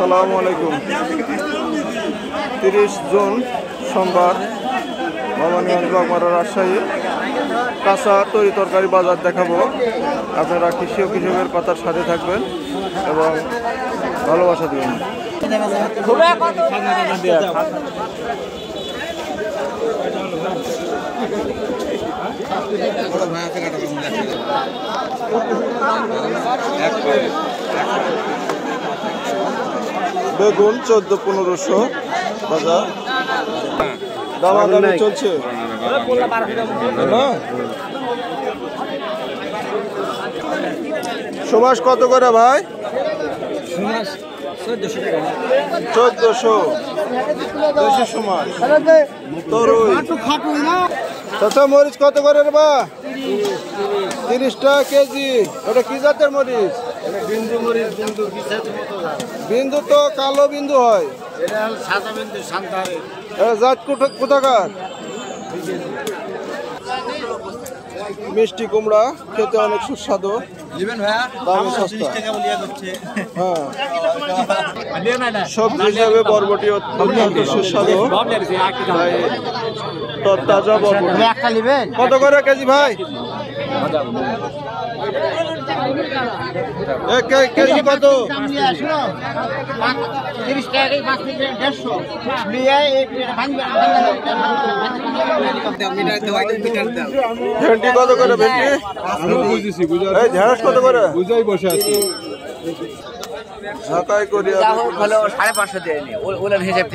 আসসালামু আলাইকুম। 30 জুন সোমবার ভবানীগঞ্জ বাগমারা রাজশাহী কাঁচা তরি তরকারি বাজার দেখাবো। আপনারা কৃষি ও কৃষকের কথার সাথে থাকবেন এবং ভালোবাসা দেবেন। বেগুন 14-1500 বাজার, দামাদামি চলছে। সুমাস কত করে ভাই? 1400 দেশি সুমাস। চাচা মরিচ কত করে রে বা? 30 টাকা কেজি। ওটা কি জাতের মরিচ? বিন্দু মরিচ। বিন্দু তো কালো বিন্দু হয়। সাদা বিন্দু সান্তারে জাত কোথাকার? মিষ্টি কুমড়া খেতে অনেক সুস্বাদু, দামে সস্তা। হ্যাঁ, সবজি হিসাবে বরবটি অত্যন্ত সুস্বাদু। তাজা বরবটি কত করে কেজি ভাই? কেজি কত? 30 টাকা 5 থেকে 150 ভেন্ডি কত করে? ভেন্ডি ঢেঁড়স কত করে? বুঝাই বসে আছি ঢাকায় করি 550 দিয়ে নি ওলার হিসাব